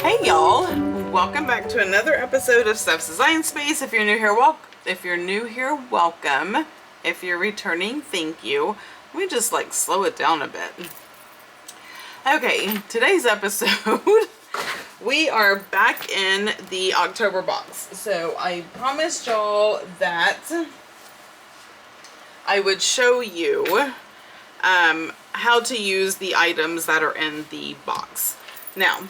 Hey y'all, welcome back to another episode of Steph's Design Space. If you're new here, welcome. If you're returning, thank you. Let me just like slow it down a bit. Okay, today's episode we are back in the October box. So I promised y'all that I would show you how to use the items that are in the box. Now,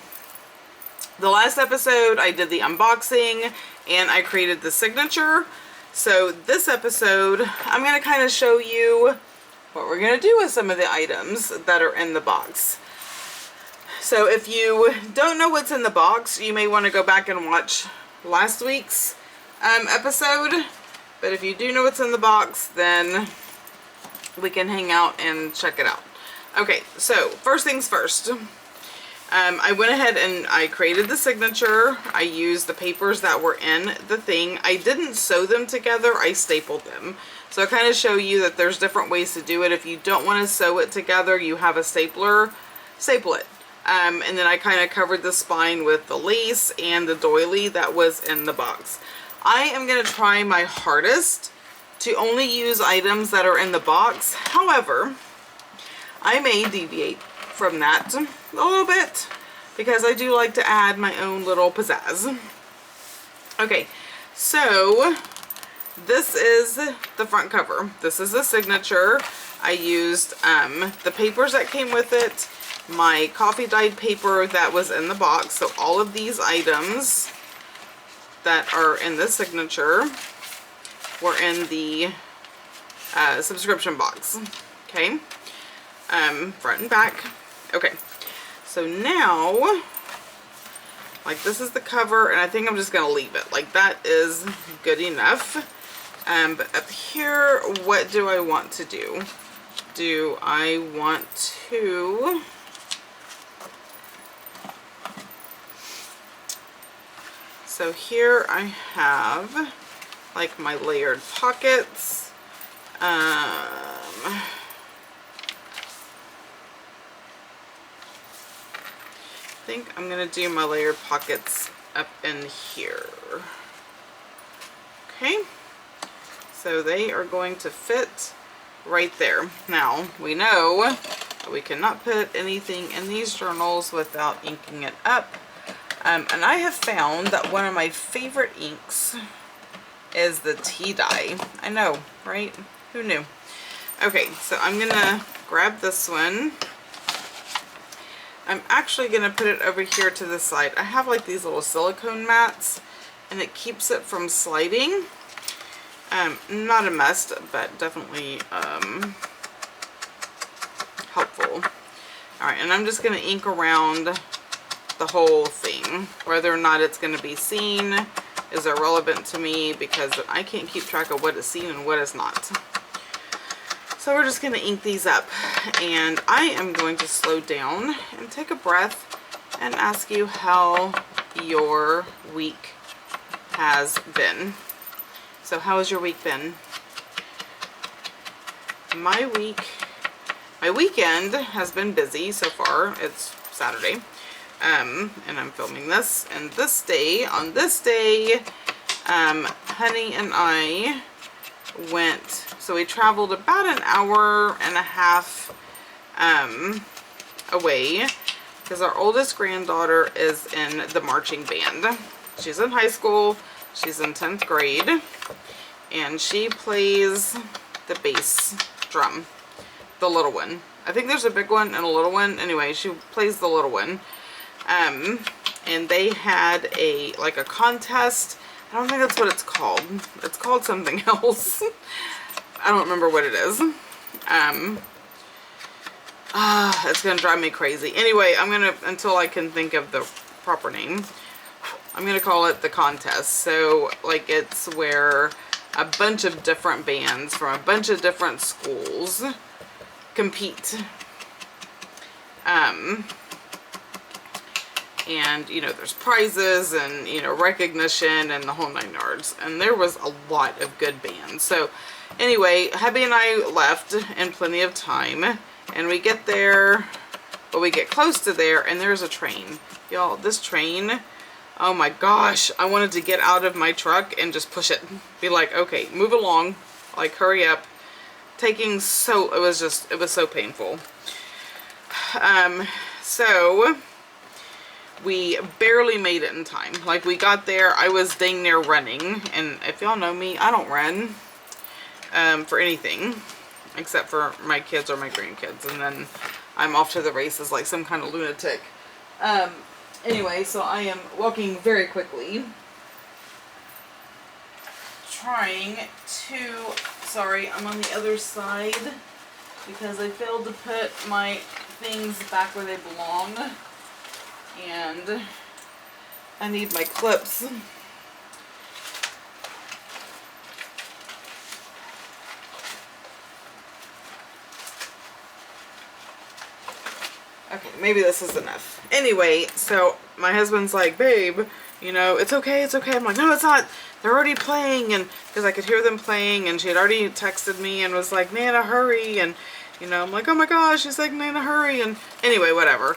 the last episode I did the unboxing and I created the signature. So this episode I'm going to kind of show you what we're going to do with some of the items that are in the box. So if you don't know what's in the box, you may want to go back and watch last week's episode. But if you do know what's in the box, then we can hang out and check it out. Okay, so first things first. I went ahead and I created the signature. I used the papers that were in the thing. I didn't sew them together, I stapled them. So I kind of show you that there's different ways to do it. If you don't want to sew it together, you have a stapler, staple it. And then I kind of covered the spine with the lace and the doily that was in the box. I am going to try my hardest to only use items that are in the box. However, I may deviate from that a little bit because I do like to add my own little pizzazz. Okay, so this is the front cover. This is the signature. I used the papers that came with it, my coffee dyed paper that was in the box. So all of these items that are in the signature were in the subscription box. Okay, front and back. Okay, so now, like, this is the cover, and I think I'm just gonna leave it like that is good enough. But up here, what do I want to do? Do I want to so here I have like my layered pockets. I think I'm gonna do my layered pockets up in here. Okay, so they are going to fit right there. Now we know that we cannot put anything in these journals without inking it up. And I have found that one of my favorite inks is the tea dye. I know, right? Who knew? Okay, so I'm gonna grab this one. I'm actually going to put it over here to the side. I have like these little silicone mats and it keeps it from sliding. Not a must, but definitely helpful. Alright, and I'm just going to ink around the whole thing. Whether or not it's going to be seen is irrelevant to me because I can't keep track of what is seen and what is not. So we're just going to ink these up, and I am going to slow down and take a breath and ask you how your week has been. So how has your week been? My weekend has been busy so far. It's Saturday, and I'm filming this, and on this day, Honey and I went, so we traveled about an hour and a half away because our oldest granddaughter is in the marching band. She's in high school, she's in 10th grade, and she plays the bass drum, the little one. I think there's a big one and a little one. Anyway, she plays the little one. And they had a contest. I don't think that's what it's called. It's called something else. I don't remember what it is. It's gonna drive me crazy. Anyway, until I can think of the proper name, I'm gonna call it the contest. So, like, it's where a bunch of different bands from a bunch of different schools compete. And, you know, there's prizes and, you know, recognition and the whole 9 yards. And there was a lot of good bands. So, anyway, hubby and I left in plenty of time. And we get there, but we get close to there, and there's a train Y'all, this train, oh my gosh, I wanted to get out of my truck and just push it. Be like, okay, move along, like hurry up. Taking so, it was so painful. So we barely made it in time. Like we got there, I was dang near running, and if y'all know me, I don't run for anything except for my kids or my grandkids, and then I'm off to the races like some kind of lunatic. Anyway, so I am walking very quickly, trying to, sorry, I'm on the other side because I failed to put my things back where they belong, and I need my clips. Okay, maybe this is enough. Anyway, so my husband's like, babe, you know, it's okay, it's okay. I'm like, no, it's not. They're already playing, and because I could hear them playing, and she had already texted me and was like, Nana, hurry, and you know, I'm like, oh my gosh, she's like, Nana, hurry, and anyway, whatever.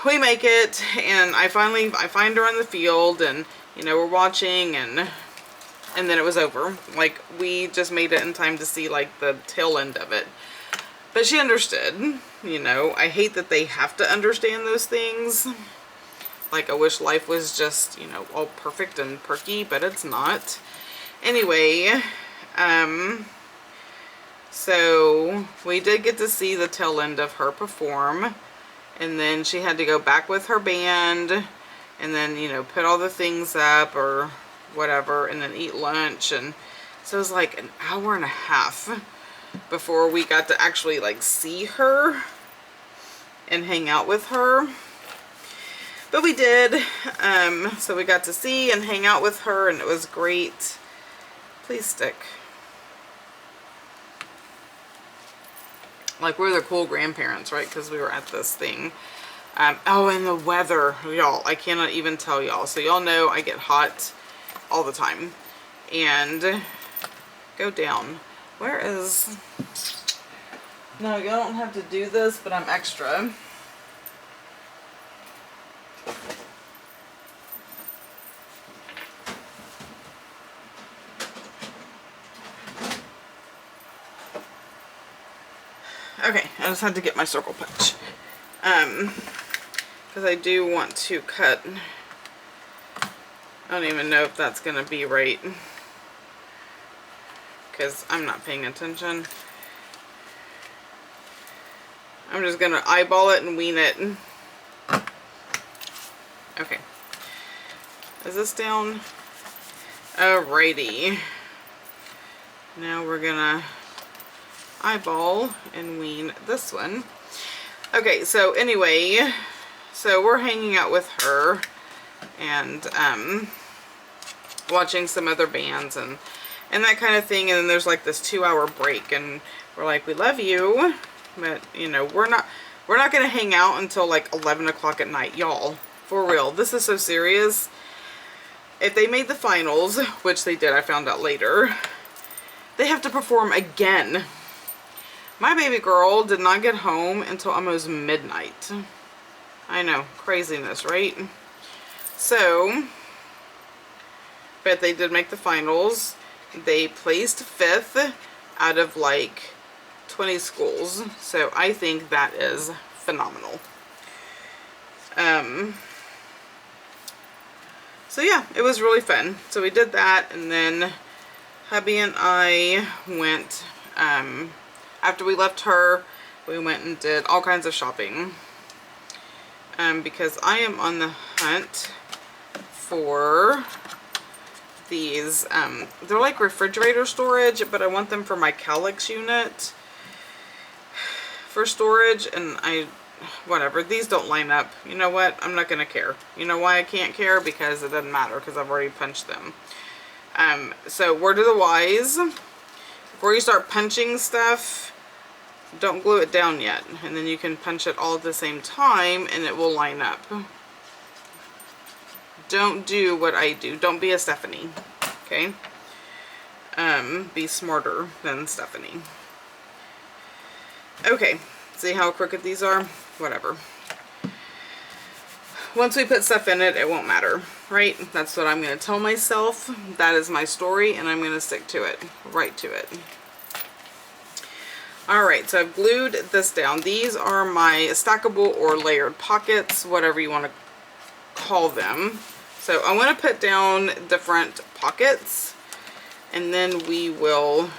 We make it, and I find her on the field, and you know, we're watching, and then it was over. Like, we just made it in time to see like the tail end of it. But she understood, you know. I hate that they have to understand those things. Like, I wish life was just, you know, all perfect and perky, but it's not. Anyway, so we did get to see the tail end of her perform. And then she had to go back with her band and then, you know, put all the things up or whatever, and then eat lunch. And so it was like an hour and a half before we got to actually like see her and hang out with her. But we did. So we got to see and hang out with her, and it was great. Please stick. Like, we're the cool grandparents, right? Because we were at this thing. Oh, and the weather, y'all. I cannot even tell y'all. So y'all know I get hot all the time. And go down. Where is... No, you don't have to do this, but I'm extra. Okay, I just had to get my circle punch. Because I do want to cut... I don't even know if that's going to be right, because I'm not paying attention. I'm just going to eyeball it and wean it. Okay. Is this down? Alrighty. Now we're going to eyeball and wean this one. Okay, so anyway, so we're hanging out with her and watching some other bands and that kind of thing, and then there's like this 2-hour break, and we're like, we love you, but you know, we're not gonna hang out until like 11 o'clock at night, y'all. For real, this is so serious. If they made the finals, which they did, I found out later, they have to perform again. My baby girl did not get home until almost midnight. I know, craziness, right? So, but they did make the finals. They placed 5th out of like 20 schools. So I think that is phenomenal. So yeah, it was really fun. So we did that, and then hubby and I went, after we left her, we went and did all kinds of shopping. Because I am on the hunt for these, they're like refrigerator storage, but I want them for my Calyx unit for storage, and whatever, these don't line up. You know what? I'm not gonna care. You know why I can't care? Because it doesn't matter, because I've already punched them. So word of the wise, before you start punching stuff, don't glue it down yet, and then you can punch it all at the same time and it will line up. Don't do what I do. Don't be a Stephanie, okay? Be smarter than Stephanie. Okay, see how crooked these are? Whatever. once we put stuff in it, it won't matter, right? That's what I'm going to tell myself. That is my story, and I'm going to stick to it, right to it. Alright, so I've glued this down. These are my stackable or layered pockets, whatever you want to call them. So I want to put down different pockets, and then we will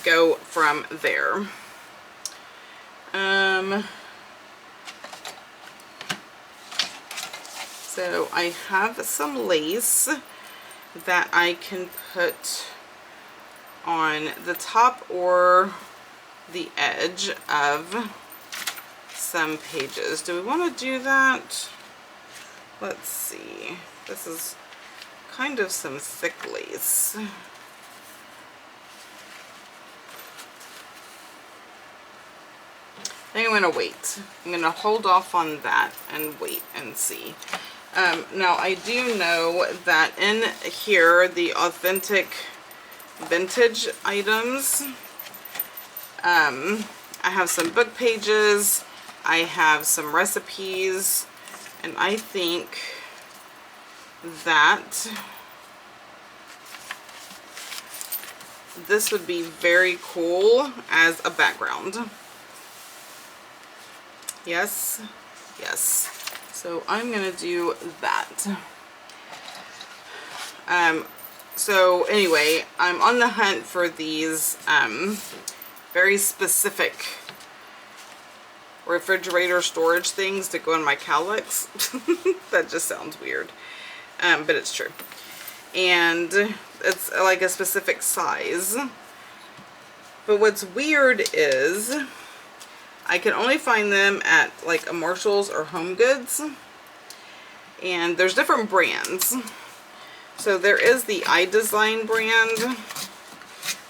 go from there. So I have some lace that I can put on the top or the edge of some pages. Do we want to do that? Let's see. This is kind of some thick lace. I think I'm going to wait. I'm going to hold off on that and wait and see. Now, I do know that in here, the authentic vintage items, I have some book pages, I have some recipes, and I think that this would be very cool as a background. Yes, yes. So I'm gonna do that. So anyway, I'm on the hunt for these very specific refrigerator storage things to go in my cowlicks. That just sounds weird, but it's true. And it's like a specific size. But what's weird is I can only find them at like a Marshall's or Home Goods, and there's different brands. So there is the iDesign brand,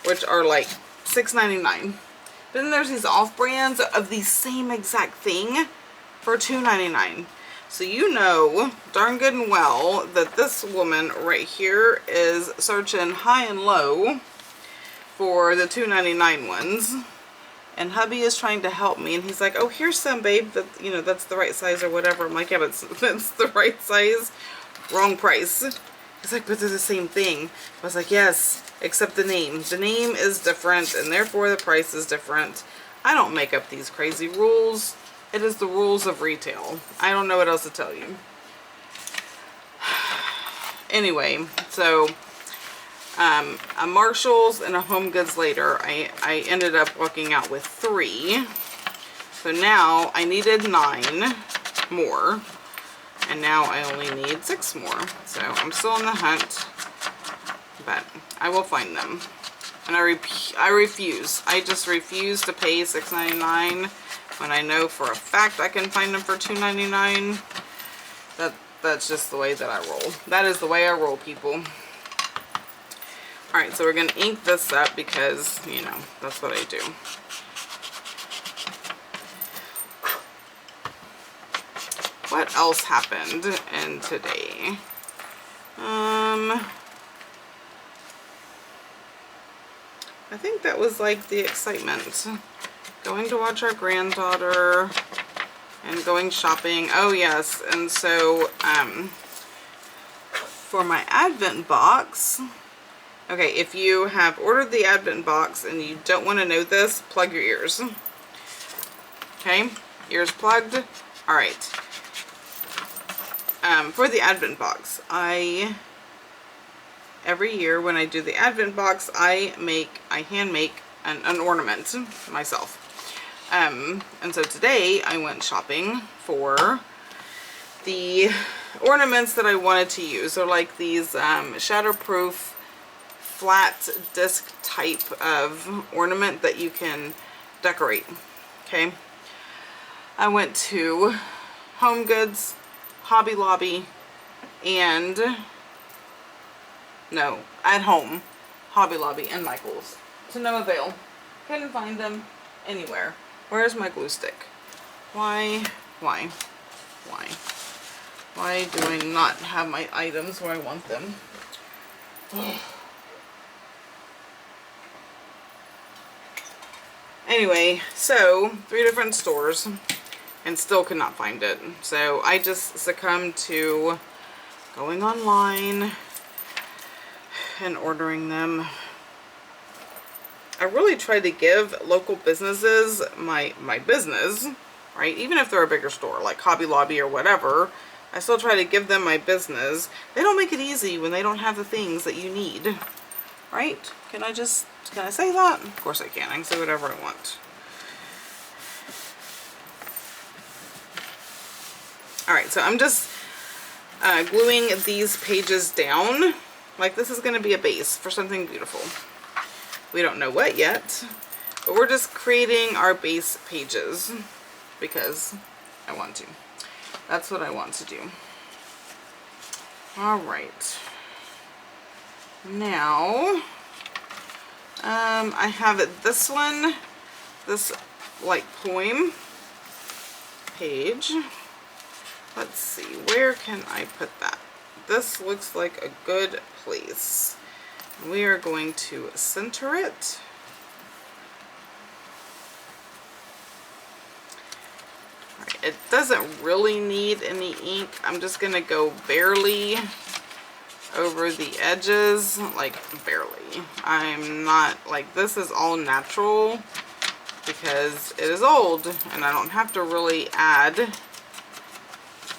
which are like $6.99. But then there's these off brands of the same exact thing for $2.99. So you know darn good and well that this woman right here is searching high and low for the $2.99 ones. And hubby is trying to help me, and he's like, oh, here's some, babe, that, you know, that's the right size or whatever. I'm like, yeah, but that's the right size, wrong price. He's like, but they're the same thing. I was like, yes, except the name. The name is different, and therefore the price is different. I don't make up these crazy rules. It is the rules of retail. I don't know what else to tell you. Anyway, so a Marshall's and a Home Goods later, I ended up walking out with 3. So now I needed 9 more, and now I only need 6 more. So I'm still on the hunt, but I will find them. And I refuse. I just refuse to pay $6.99 when I know for a fact I can find them for $2.99. That's just the way that I roll. That is the way I roll, people. Alright, so we're going to ink this up because, you know, that's what I do. What else happened in today? I think that was like the excitement. Going to watch our granddaughter and going shopping. Oh yes, and so for my Advent box, okay, if you have ordered the Advent box and you don't want to know this, plug your ears. Okay, ears plugged. Alright. For the Advent box, every year when I do the Advent box, I hand make an ornament myself. And so today I went shopping for the ornaments that I wanted to use. They're like these shatterproof flat disc type of ornament that you can decorate. Okay, I went to Home Goods, Hobby Lobby, and no, at home, Hobby Lobby and Michael's, to no avail. Couldn't find them anywhere. Where's my glue stick? Why do I not have my items where I want them? Anyway, so 3 different stores. and still could not find it. So I just succumbed to going online and ordering them. I really try to give local businesses my business, right? Even if they're a bigger store like Hobby Lobby or whatever, I still try to give them my business. They don't make it easy when they don't have the things that you need, right? Can I say that? Of course I can. I can say whatever I want. Alright, so I'm just gluing these pages down. Like this is going to be a base for something beautiful. We don't know what yet, but we're just creating our base pages because I want to. That's what I want to do. Alright. Now, I have this one, this like poem page. Let's see, where can I put that? This looks like a good place. We are going to center it. Right, it doesn't really need any ink. I'm just going to go barely over the edges, like barely. I'm not, like, this is all natural because it is old and I don't have to really add.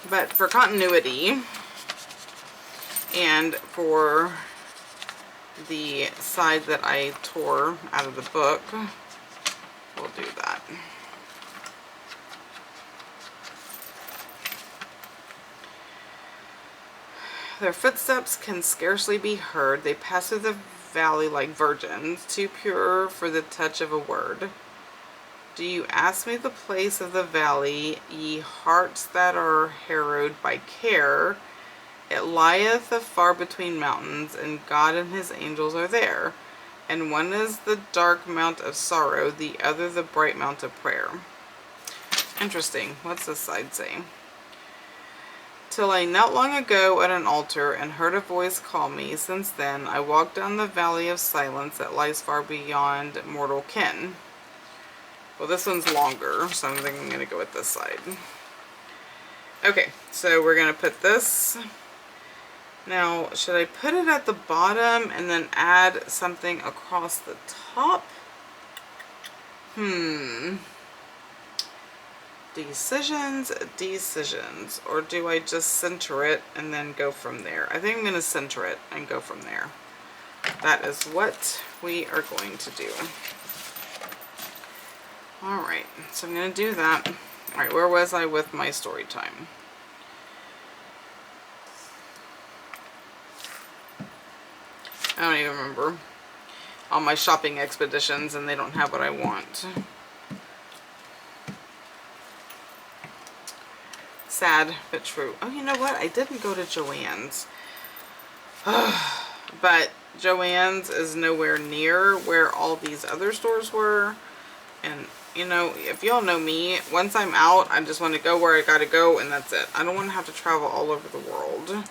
But for continuity and for the side that I tore out of the book, we'll do that. Their footsteps can scarcely be heard. They pass through the valley like virgins, too pure for the touch of a word. Do you ask me the place of the valley, ye hearts that are harrowed by care? It lieth afar between mountains, and God and his angels are there. And one is the dark mount of sorrow, the other the bright mount of prayer. Interesting. What's this side saying? Till I knelt long ago at an altar and heard a voice call me. Since then I walked down the valley of silence that lies far beyond mortal ken. Well, this one's longer, so I think I'm going to go with this side. Okay, so we're going to put this. Now, should I put it at the bottom and then add something across the top? Decisions. Or do I just center it and then go from there? I think I'm going to center it and go from there. That is what we are going to do. Alright, so I'm going to do that. Alright, where was I with my story time? I don't even remember. All my shopping expeditions and they don't have what I want. Sad, but true. Oh, you know what? I didn't go to Joann's. But Joann's is nowhere near where all these other stores were. And, you know, if y'all know me, once I'm out, I just want to go where I gotta go, and that's it. I don't want to have to travel all over the world.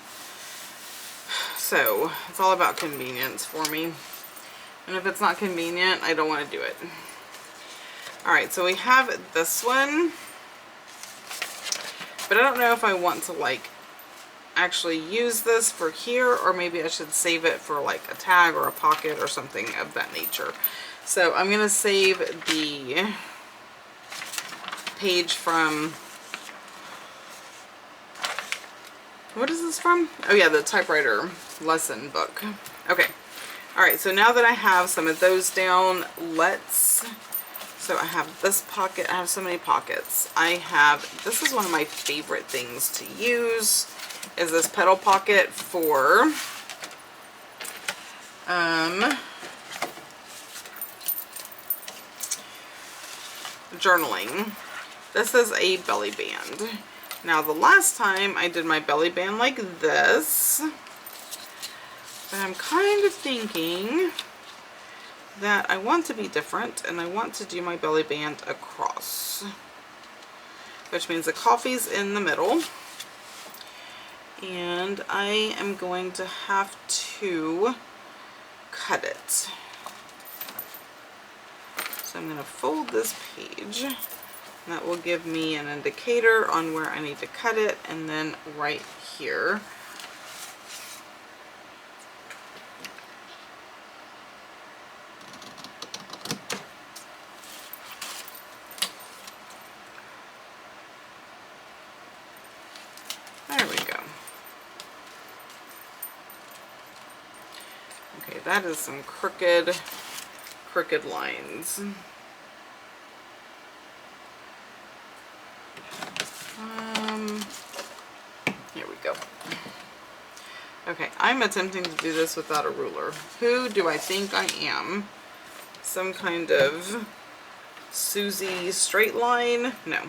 So, it's all about convenience for me. And if it's not convenient, I don't want to do it. Alright, so we have this one. But I don't know if I want to, like, actually use this for here, or maybe I should save it for, like, a tag or a pocket or something of that nature. So I'm going to save the page from, what is this from? Oh yeah, the typewriter lesson book. Okay. Alright, so now that I have some of those down, so I have this pocket, I have so many pockets. This is one of my favorite things to use, is this petal pocket for, journaling. This is a belly band. Now the last time I did my belly band like this, but I'm kind of thinking that I want to be different and I want to do my belly band across, which means the coffee's in the middle, and I am going to have to cut it. So I'm going to fold this page That will give me an indicator on where I need to cut it, and then right here. There we go. Okay, that is some crooked lines. Here we go. Okay, I'm attempting to do this without a ruler. Who do I think I am? Some kind of Susie straight line? No.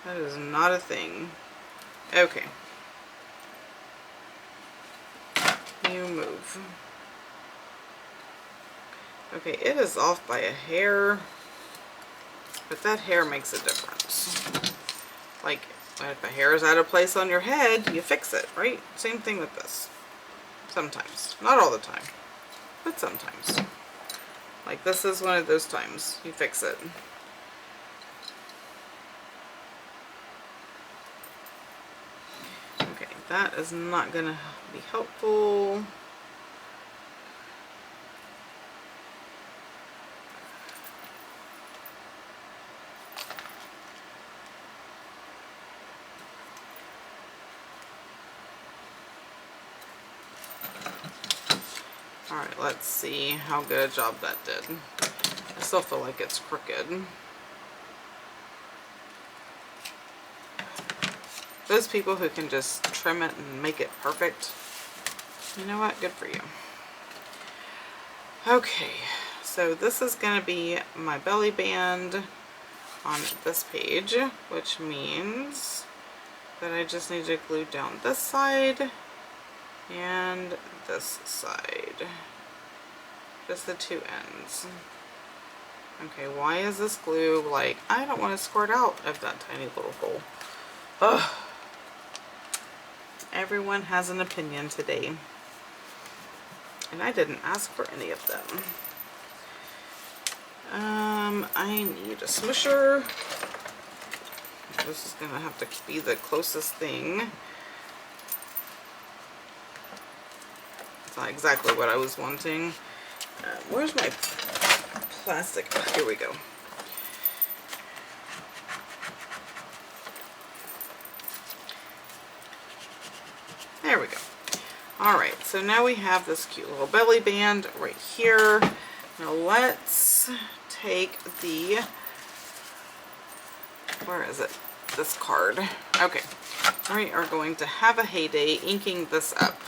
That is not a thing. Okay. You move. Okay, it is off by a hair, but that hair makes a difference. Like, if a hair is out of place on your head, you fix it, right? Same thing with this. Sometimes. Not all the time, but sometimes. Like, this is one of those times. You fix it. Okay, that is not gonna be helpful. Alright, let's see how good a job that did. I still feel like it's crooked. Those people who can just trim it and make it perfect, you know what? Good for you. Okay, so this is going to be my belly band on this page, which means that I just need to glue down this side and this side. Just the two ends. Okay, why is this glue like, I don't want to squirt out of that tiny little hole. Ugh. Everyone has an opinion today. And I didn't ask for any of them. I need a smusher. This is gonna have to be the closest thing. It's not exactly what I was wanting. Where's my plastic? Oh, here we go. There we go. Alright, so now we have this cute little belly band right here. Now let's take the, where is it? This card. Okay, we are going to have a heyday inking this up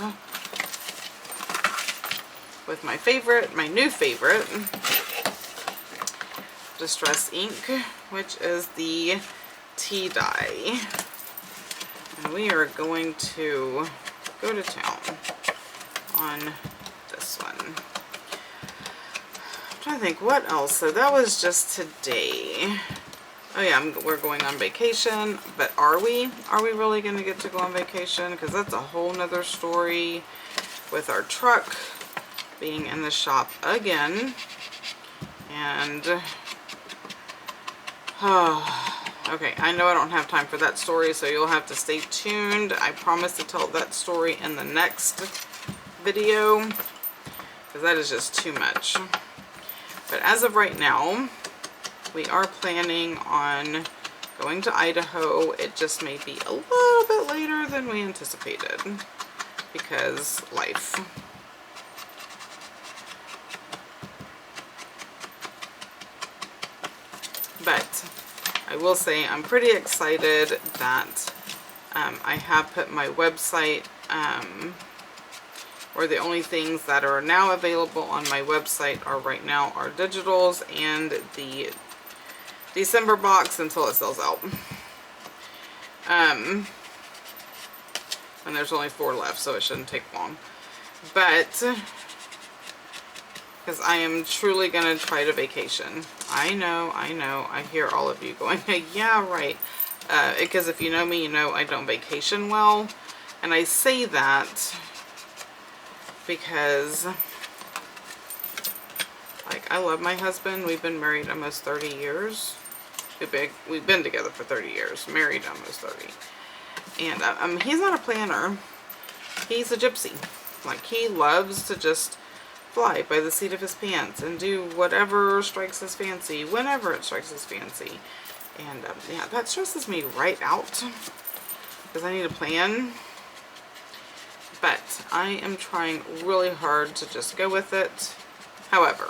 with my favorite, my new favorite, Distress ink, which is the tea dye. And we are going to go to town on this one. I'm trying to think what else. So that was just today. Oh yeah, we're going on vacation, but are we? Are we really going to get to go on vacation? Because that's a whole nother story with our truck being in the shop again. And okay, I know I don't have time for that story, so you'll have to stay tuned. I promise to tell that story in the next video, because that is just too much. But as of right now, we are planning on going to Idaho. It just may be a little bit later than we anticipated, because life. But I will say I'm pretty excited that I have put my website, or the only things that are now available on my website are right now are digitals and the December box until it sells out. And there's only 4 left, so it shouldn't take long. But because I am truly going to try to vacation. I know, I hear all of you going, yeah, right. Because if you know me, you know I don't vacation well. And I say that because, like, I love my husband. We've been married almost 30 years. We've been together for 30 years, married almost 30. And he's not a planner. He's a gypsy. Like, he loves to just fly by the seat of his pants and do whatever strikes his fancy, whenever it strikes his fancy. And yeah, that stresses me right out because I need a plan. But I am trying really hard to just go with it. However,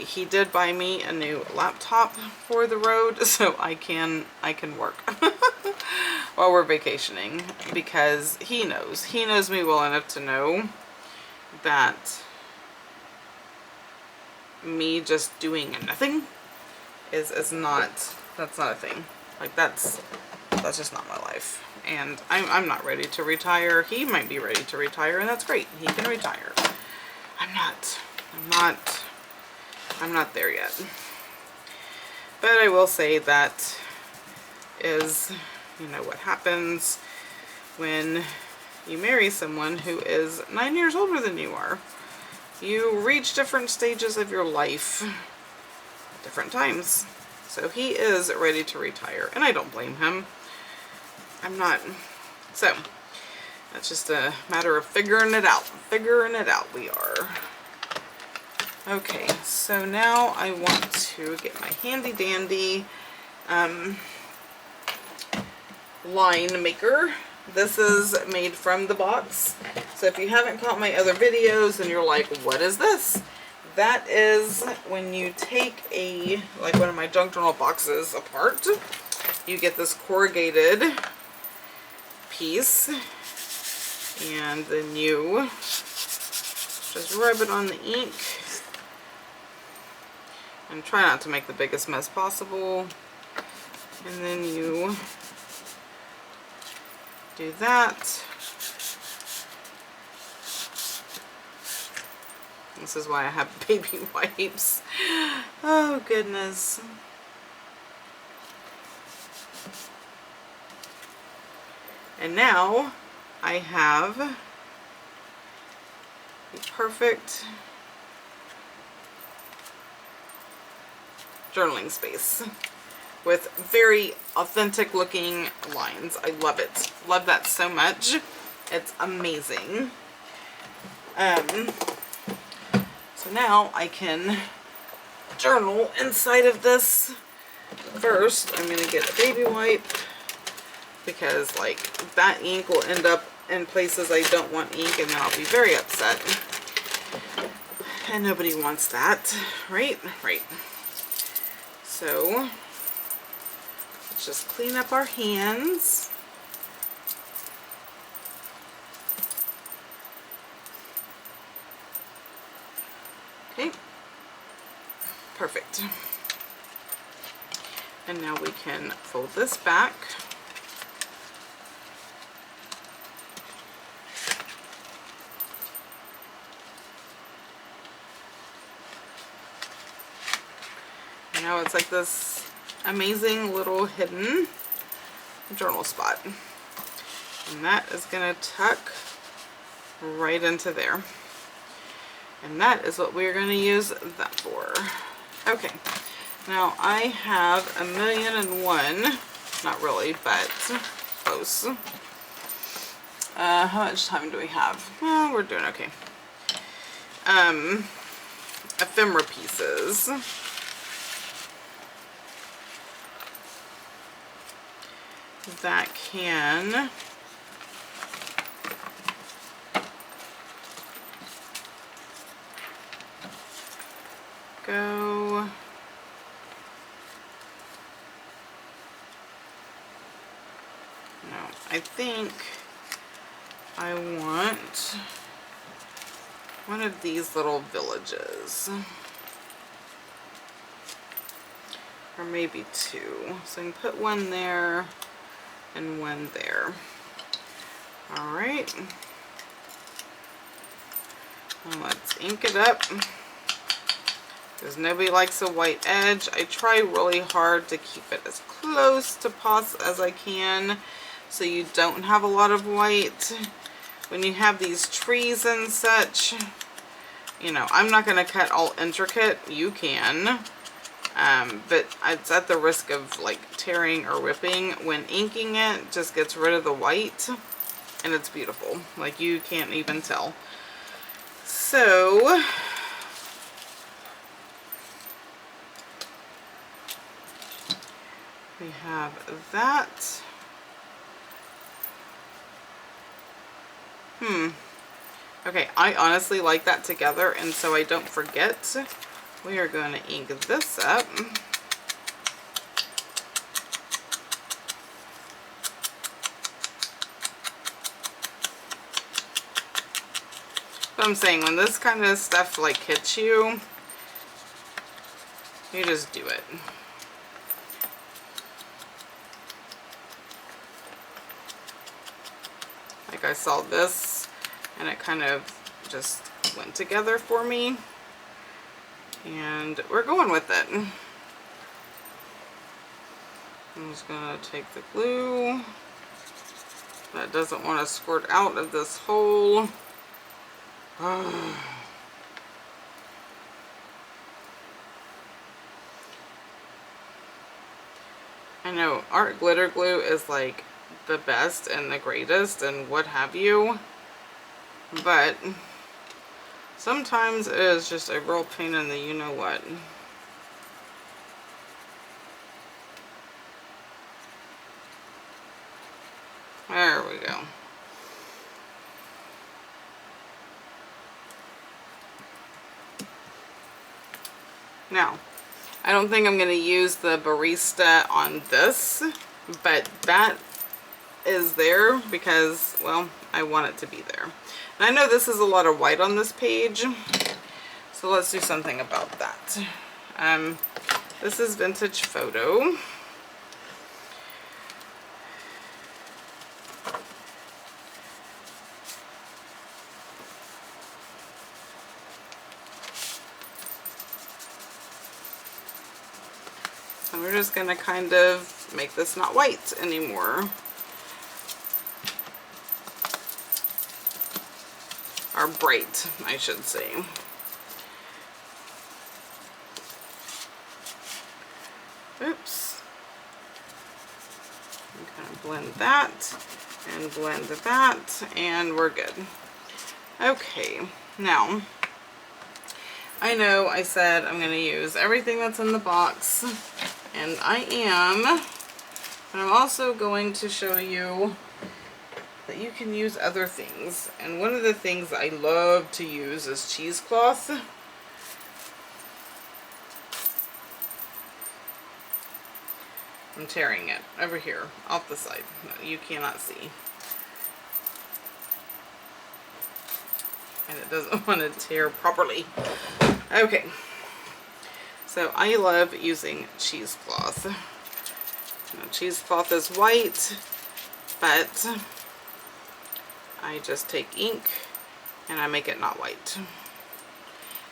he did buy me a new laptop for the road, so I can work while we're vacationing, because he knows me well enough to know that me just doing nothing is not, that's not a thing. Like, that's just not my life. And I'm not ready to retire. He might be ready to retire, and that's great. He can retire. I'm not there yet. But I will say that is, you know, what happens when you marry someone who is 9 years older than you are. You reach different stages of your life at different times. So he is ready to retire, and I don't blame him. I'm not. So that's just a matter of figuring it out. We are. Okay, so now I want to get my handy dandy line maker. This is made from the box. So if you haven't caught my other videos and you're like, what is this? That is when you take like one of my junk journal boxes apart, you get this corrugated piece, and then you just rub it on the ink and try not to make the biggest mess possible. And then you do that. This is why I have baby wipes. Oh goodness. And now I have the perfect journaling space with very authentic looking lines. I love it. Love that so much. It's amazing. So now I can journal inside of this. First, I'm going to get a baby wipe, because like that ink will end up in places I don't want ink, and then I'll be very upset. And nobody wants that, right? Right. So let's just clean up our hands. Okay, perfect. And now we can fold this back. And now it's like this amazing little hidden journal spot. And that is going to tuck right into there. And that is what we're going to use that for. Okay, now I have 1,000,001, not really, but close. How much time do we have? Well, we're doing okay. Ephemera pieces. That can go I think I want one of these little villages, or maybe two. So I can put one there and one there. All right, and let's ink it up, because nobody likes a white edge. I try really hard to keep it as close to as I can, so you don't have a lot of white. When you have these trees and such, you know, I'm not going to cut all intricate. You can, But it's at the risk of like tearing or ripping. When inking it, just gets rid of the white, and it's beautiful. Like you can't even tell. So we have that. Okay, I honestly like that together, and so I don't forget, we are going to ink this up. But I'm saying, when this kind of stuff like hits you, you just do it. Like I saw this, and it kind of just went together for me, and we're going with it. I'm just gonna take the glue that doesn't want to squirt out of this hole. I know art glitter glue is like the best and the greatest and what have you, but sometimes it is just a real pain in the you-know-what. There we go. Now, I don't think I'm going to use the barista on this, but that is there because, well, I want it to be there. And I know this is a lot of white on this page, so let's do something about that. This is Vintage Photo. And we're just going to kind of make this not white anymore. Or bright, I should say. Oops. I'm going to blend that and blend that, and we're good. Okay, now, I know I said I'm going to use everything that's in the box, and I am, but I'm also going to show you that you can use other things. And one of the things I love to use is cheesecloth. I'm tearing it over here off the side. No, you cannot see. And it doesn't want to tear properly. Okay. So I love using cheesecloth. Now, cheesecloth is white, but I just take ink and I make it not white.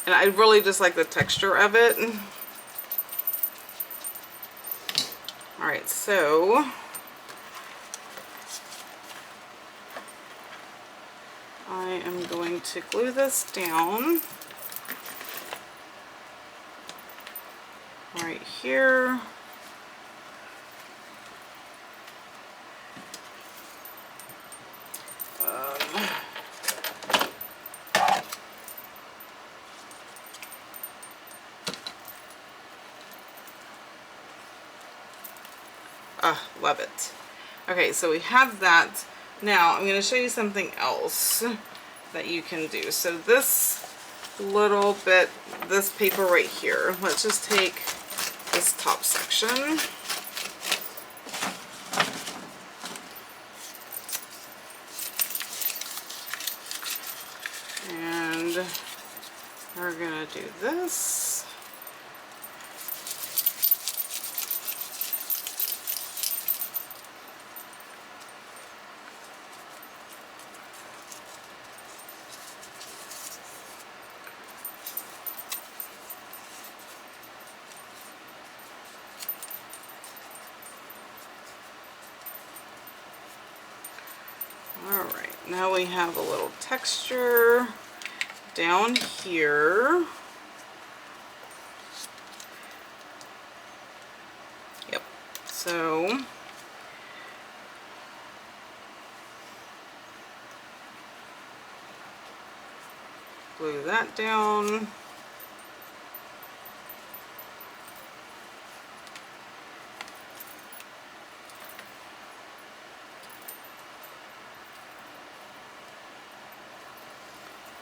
And I really just like the texture of it. Alright, so I am going to glue this down right here. Love it. Okay, so we have that. Now I'm going to show you something else that you can do. So this little bit, this paper right here, let's just take this top section. And we're going to do this. Alright, now we have a little texture down here. So glue that down.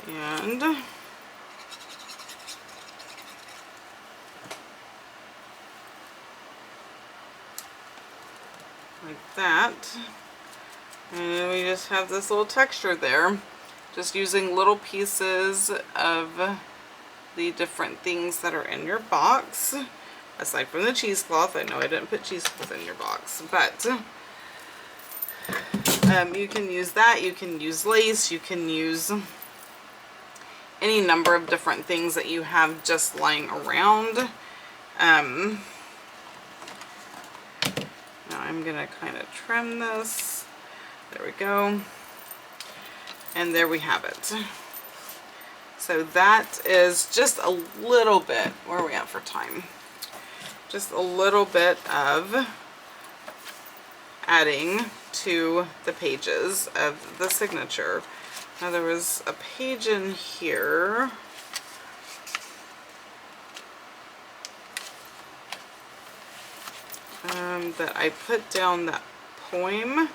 And like that. And we just have this little texture there. Just using little pieces of the different things that are in your box. Aside from the cheesecloth. I know I didn't put cheesecloth in your box, but you can use that. You can use lace. You can use any number of different things that you have just lying around. Now I'm gonna kind of trim this. There we go. And there we have it. So that is just a little bit, where are we at for time? Just a little bit of adding to the pages of the signature. Now there was a page in here that I put down that poem.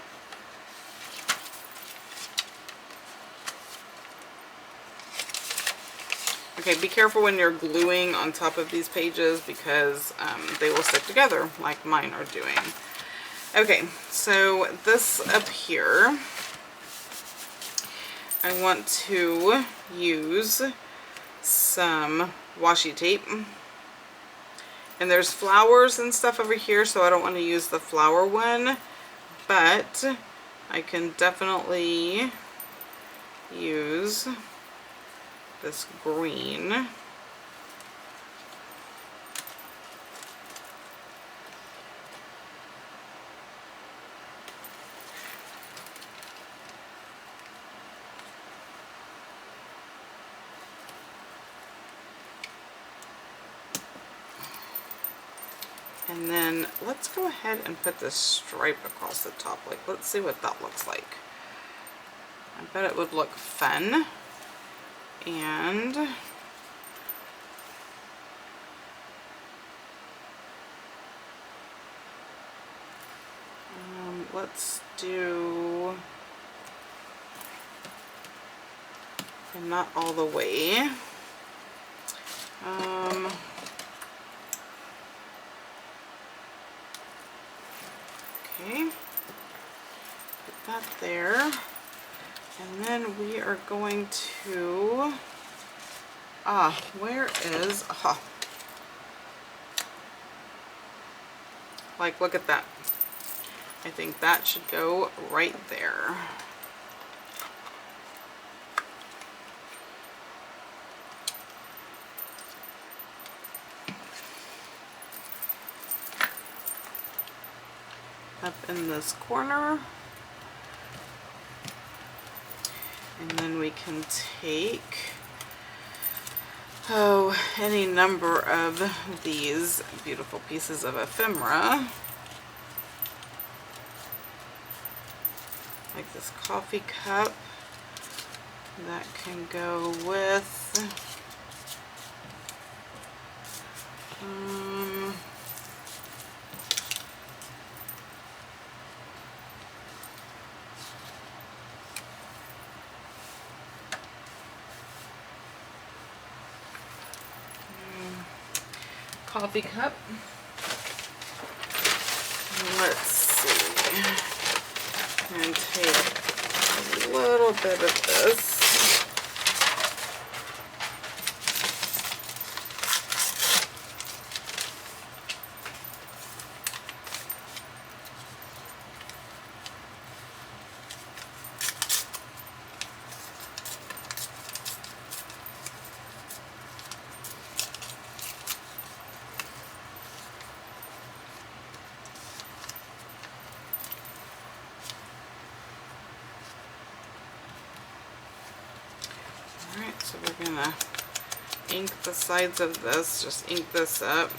Okay, be careful when you're gluing on top of these pages because they will stick together like mine are doing. Okay, so this up here, I want to use some washi tape. And there's flowers and stuff over here, so I don't want to use the flower one, but I can definitely use this green. And then let's go ahead and put this stripe across the top. Like, let's see what that looks like. I bet it would look fun. And let's do, and not all the way. Okay, put that there, and then we are going to, where is, like, look at that. I think that should go right there. Up in this corner, and then we can take any number of these beautiful pieces of ephemera, like this coffee cup that can go with coffee cup. Let's see. And take a little bit of this. Alright, so we're gonna ink the sides of this, just ink this up.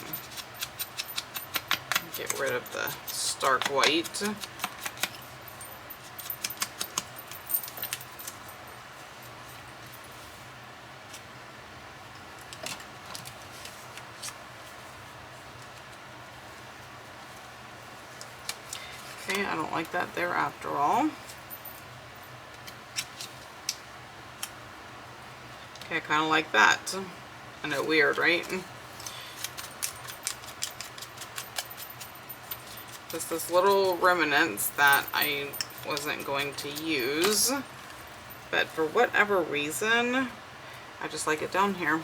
Get rid of the stark white. Okay, I don't like that there after all. Okay, I kind of like that. I know, weird, right? Just this little remnants that I wasn't going to use, but for whatever reason, I just like it down here.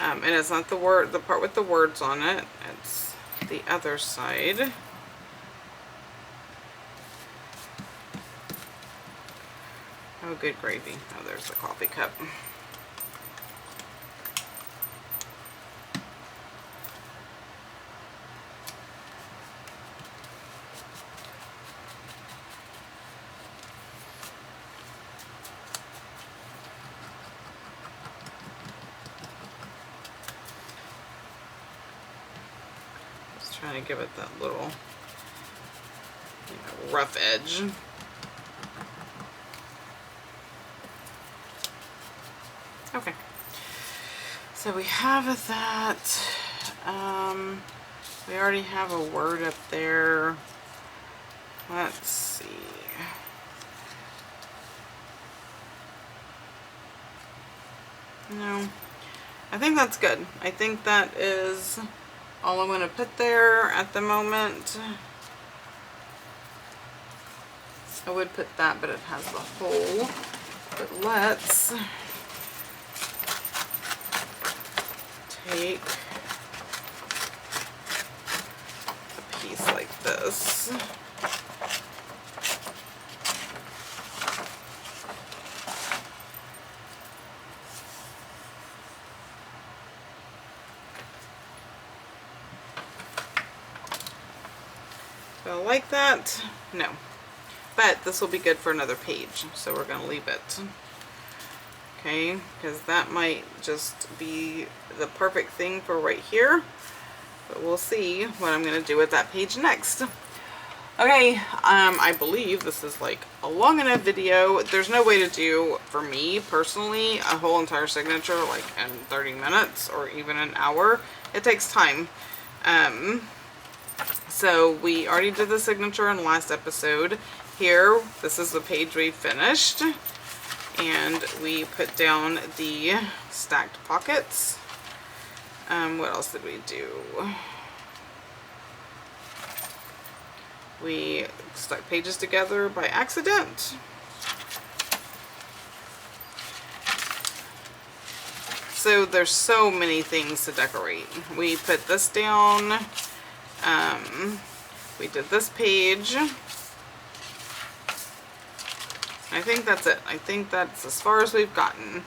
And it's not the part with the words on it, it's the other side. Oh, good gravy. Oh, there's the coffee cup. Just trying to give it that little, rough edge. Okay, so we have that. We already have a word up there. Let's see. No, I think that's good. I think that is all I'm going to put there at the moment. I would put that, but it has the hole. But let's take a piece like this. Do I like that? No. But this will be good for another page, so we're going to leave it. Okay, because that might just be the perfect thing for right here. But we'll see what I'm going to do with that page next. Okay, I believe this is like a long enough video. There's no way to do, for me personally, a whole entire signature like in 30 minutes or even an hour. It takes time. So we already did the signature in the last episode. Here, this is the page we finished. And we put down the stacked pockets. What else did we do? We stuck pages together by accident. So there's so many things to decorate. We put this down. We did this page. I think that's it. I think that's as far as we've gotten.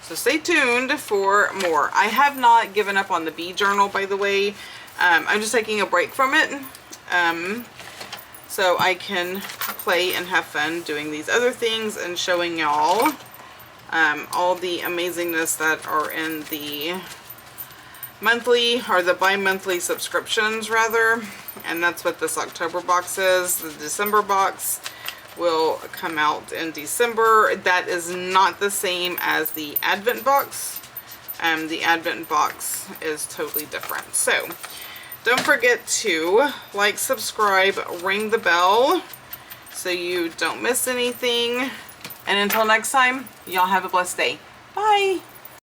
So stay tuned for more. I have not given up on the bee journal, by the way. I'm just taking a break from it. So I can play and have fun doing these other things and showing y'all all the amazingness that are in the monthly, or the bi-monthly subscriptions rather. And that's what this October box is. The December box will come out in December. That is not the same as the Advent box. The Advent box is totally different. So don't forget to like, subscribe, ring the bell so you don't miss anything. And until next time, y'all have a blessed day. Bye.